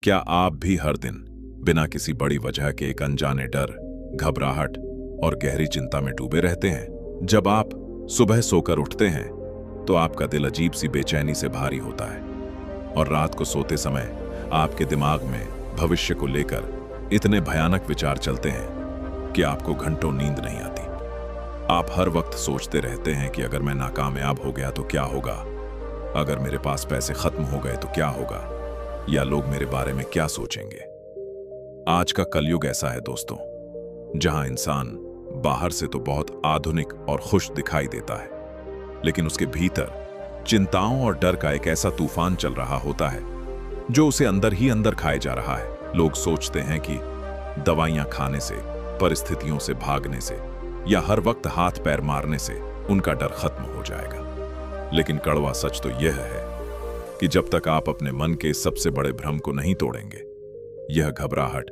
क्या आप भी हर दिन बिना किसी बड़ी वजह के एक अनजाने डर, घबराहट और गहरी चिंता में डूबे रहते हैं? जब आप सुबह सोकर उठते हैं तो आपका दिल अजीब सी बेचैनी से भारी होता है और रात को सोते समय आपके दिमाग में भविष्य को लेकर इतने भयानक विचार चलते हैं कि आपको घंटों नींद नहीं आती। आप हर वक्त सोचते रहते हैं कि अगर मैं नाकामयाब हो गया तो क्या होगा, अगर मेरे पास पैसे खत्म हो गए तो क्या होगा, या लोग मेरे बारे में क्या सोचेंगे। आज का कलयुग ऐसा है दोस्तों, जहां इंसान बाहर से तो बहुत आधुनिक और खुश दिखाई देता है, लेकिन उसके भीतर चिंताओं और डर का एक ऐसा तूफान चल रहा होता है जो उसे अंदर ही अंदर खाए जा रहा है। लोग सोचते हैं कि दवाइयां खाने से, परिस्थितियों से भागने से या हर वक्त हाथ पैर मारने से उनका डर खत्म हो जाएगा, लेकिन कड़वा सच तो यह है कि जब तक आप अपने मन के सबसे बड़े भ्रम को नहीं तोड़ेंगे, यह घबराहट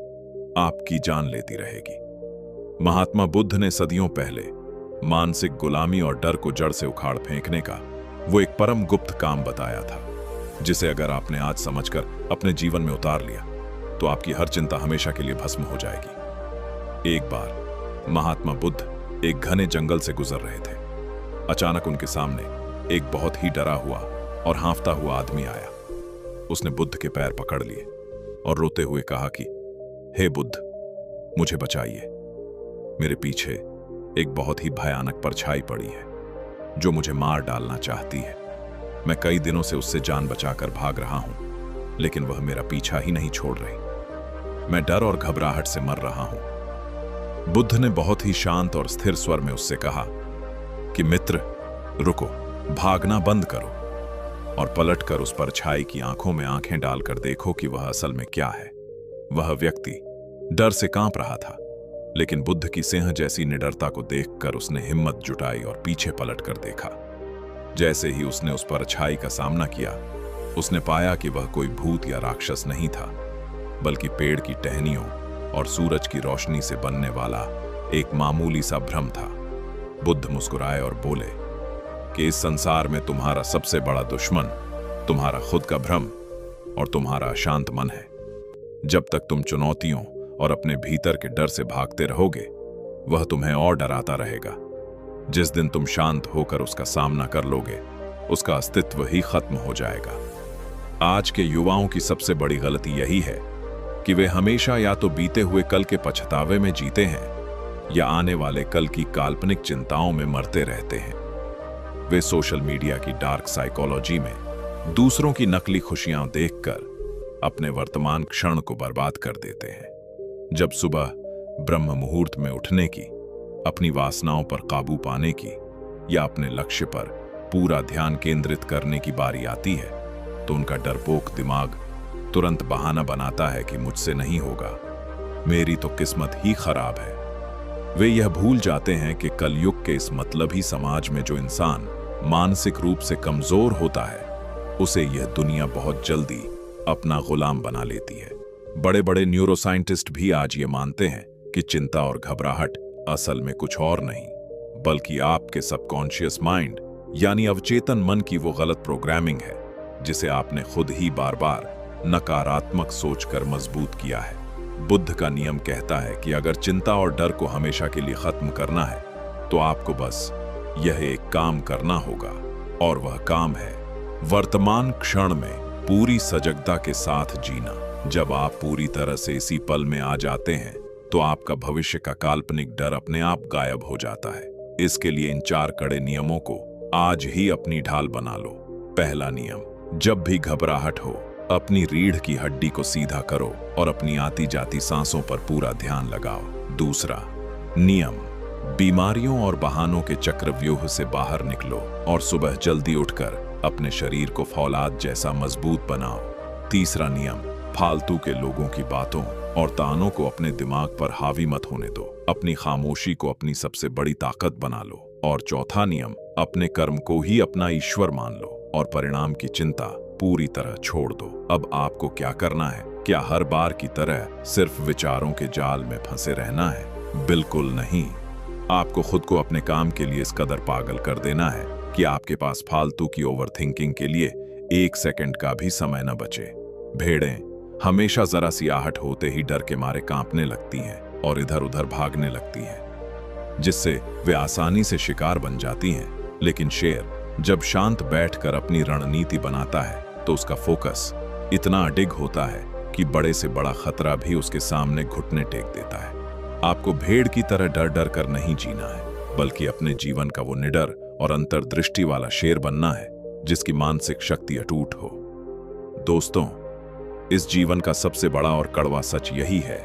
आपकी जान लेती रहेगी। महात्मा बुद्ध ने सदियों पहले मानसिक गुलामी और डर को जड़ से उखाड़ फेंकने का वो एक परम गुप्त काम बताया था, जिसे अगर आपने आज समझकर अपने जीवन में उतार लिया तो आपकी हर चिंता हमेशा के लिए भस्म हो जाएगी। एक बार महात्मा बुद्ध एक घने जंगल से गुजर रहे थे। अचानक उनके सामने एक बहुत ही डरा हुआ और हांफता हुआ आदमी आया। उसने बुद्ध के पैर पकड़ लिए और रोते हुए कहा कि हे बुद्ध, मुझे बचाइए। मेरे पीछे एक बहुत ही भयानक परछाई पड़ी है जो मुझे मार डालना चाहती है। मैं कई दिनों से उससे जान बचाकर भाग रहा हूं, लेकिन वह मेरा पीछा ही नहीं छोड़ रही। मैं डर और घबराहट से मर रहा हूं। बुद्ध ने बहुत ही शांत और स्थिर स्वर में उससे कहा कि मित्र, रुको, भागना बंद करो और पलटकर उस परछाई की आंखों में आंखें डालकर देखो कि वह असल में क्या है। वह व्यक्ति डर से कांप रहा था, लेकिन बुद्ध की सिंह जैसी निडरता को देखकर उसने हिम्मत जुटाई और पीछे पलटकर देखा। जैसे ही उसने उस परछाई का सामना किया, उसने पाया कि वह कोई भूत या राक्षस नहीं था, बल्कि पेड़ की टहनियों और सूरज की रोशनी से बनने वाला एक मामूली सा भ्रम था। बुद्ध मुस्कुराए और बोले कि इस संसार में तुम्हारा सबसे बड़ा दुश्मन तुम्हारा खुद का भ्रम और तुम्हारा अशांत मन है। जब तक तुम चुनौतियों और अपने भीतर के डर से भागते रहोगे, वह तुम्हें और डराता रहेगा। जिस दिन तुम शांत होकर उसका सामना कर लोगे, उसका अस्तित्व ही खत्म हो जाएगा। आज के युवाओं की सबसे बड़ी गलती यही है कि वे हमेशा या तो बीते हुए कल के पछतावे में जीते हैं या आने वाले कल की काल्पनिक चिंताओं में मरते रहते हैं। वे सोशल मीडिया की डार्क साइकोलॉजी में दूसरों की नकली खुशियां देखकर अपने वर्तमान क्षण को बर्बाद कर देते हैं। जब सुबह ब्रह्म मुहूर्त में उठने की, अपनी वासनाओं पर काबू पाने की या अपने लक्ष्य पर पूरा ध्यान केंद्रित करने की बारी आती है, तो उनका डरपोक दिमाग तुरंत बहाना बनाता है कि मुझसे नहीं होगा, मेरी तो किस्मत ही खराब है। वे यह भूल जाते हैं कि कलयुग के इस मतलबी समाज में जो इंसान मानसिक रूप से कमजोर होता है, उसे यह दुनिया बहुत जल्दी अपना गुलाम बना लेती है। बड़े बड़े न्यूरोसाइंटिस्ट भी आज ये मानते हैं कि चिंता और घबराहट असल में कुछ और नहीं, बल्कि आपके सबकॉन्शियस माइंड यानी अवचेतन मन की वो गलत प्रोग्रामिंग है, जिसे आपने खुद ही बार बार नकारात्मक सोचकर मजबूत किया है। बुद्ध का नियम कहता है कि अगर चिंता और डर को हमेशा के लिए खत्म करना है, तो आपको बस यह एक काम करना होगा, और वह काम है वर्तमान क्षण में पूरी सजगता के साथ जीना। जब आप पूरी तरह से इसी पल में आ जाते हैं, तो आपका भविष्य का काल्पनिक डर अपने आप गायब हो जाता है। इसके लिए इन 4 कड़े नियमों को आज ही अपनी ढाल बना लो। पहला नियम, जब भी घबराहट हो, अपनी रीढ़ की हड्डी को सीधा करो और अपनी आती जाती सांसों पर पूरा ध्यान लगाओ। दूसरा नियम, बीमारियों और बहानों के चक्रव्यूह से बाहर निकलो और सुबह जल्दी उठकर अपने शरीर को फौलाद जैसा मजबूत बनाओ। तीसरा नियम, फालतू के लोगों की बातों और तानों को अपने दिमाग पर हावी मत होने दो। अपनी खामोशी को अपनी सबसे बड़ी ताकत बना लो। और चौथा नियम, अपने कर्म को ही अपना ईश्वर मान लो और परिणाम की चिंता पूरी तरह छोड़ दो। अब आपको क्या करना है? क्या हर बार की तरह सिर्फ विचारों के जाल में फंसे रहना है? बिल्कुल नहीं। आपको खुद को अपने काम के लिए इस कदर पागल कर देना है कि आपके पास फालतू की ओवरथिंकिंग के लिए 1 सेकंड का भी समय न बचे। भेड़ें हमेशा जरा सी आहट होते ही डर के मारे कांपने लगती हैं और इधर उधर भागने लगती हैं, जिससे वे आसानी से शिकार बन जाती हैं। लेकिन शेर जब शांत बैठकर अपनी रणनीति बनाता है तो उसका फोकस इतना अडिग होता है कि बड़े से बड़ा खतरा भी उसके सामने घुटने टेक देता है। आपको भेड़ की तरह डर डर कर नहीं जीना है, बल्कि अपने जीवन का वो निडर और अंतर्दृष्टि वाला शेर बनना है जिसकी मानसिक शक्ति अटूट हो। दोस्तों, इस जीवन का सबसे बड़ा और कड़वा सच यही है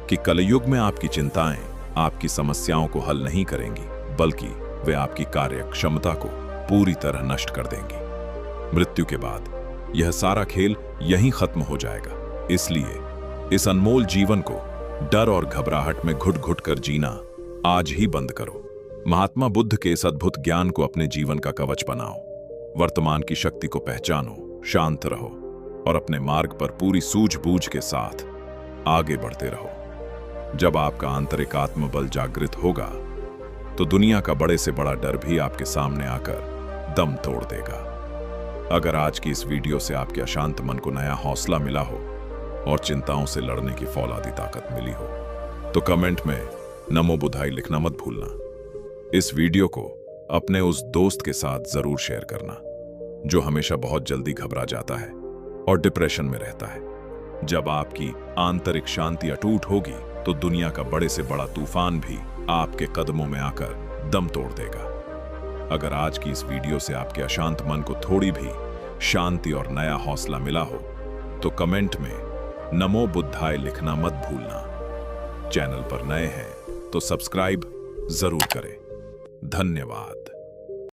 कि कलयुग में आपकी चिंताएं आपकी समस्याओं को हल नहीं करेंगी, बल्कि वे आपकी कार्य क्षमता को पूरी तरह नष्ट कर देंगी। मृत्यु के बाद यह सारा खेल यहीं खत्म हो जाएगा। इसलिए इस अनमोल जीवन को डर और घबराहट में घुट घुट कर जीना आज ही बंद करो। महात्मा बुद्ध के इस अद्भुत ज्ञान को अपने जीवन का कवच बनाओ। वर्तमान की शक्ति को पहचानो, शांत रहो और अपने मार्ग पर पूरी सूझबूझ के साथ आगे बढ़ते रहो। जब आपका आंतरिक आत्मबल जागृत होगा तो दुनिया का बड़े से बड़ा डर भी आपके सामने आकर दम तोड़ देगा। अगर आज की इस वीडियो से आपके अशांत मन को नया हौसला मिला हो और चिंताओं से लड़ने की फौलादी ताकत मिली हो तो कमेंट में नमो बुद्धाय लिखना मत भूलना। इस वीडियो को अपने उस दोस्त के साथ जरूर शेयर करना जो हमेशा बहुत जल्दी घबरा जाता है और डिप्रेशन में रहता है। जब आपकी आंतरिक शांति अटूट होगी तो दुनिया का बड़े से बड़ा तूफान भी आपके कदमों में आकर दम तोड़ देगा। अगर आज की इस वीडियो से आपके अशांत मन को थोड़ी भी शांति और नया हौसला मिला हो तो कमेंट में नमो बुद्धाय लिखना मत भूलना। चैनल पर नए हैं तो सब्सक्राइब जरूर करें। धन्यवाद।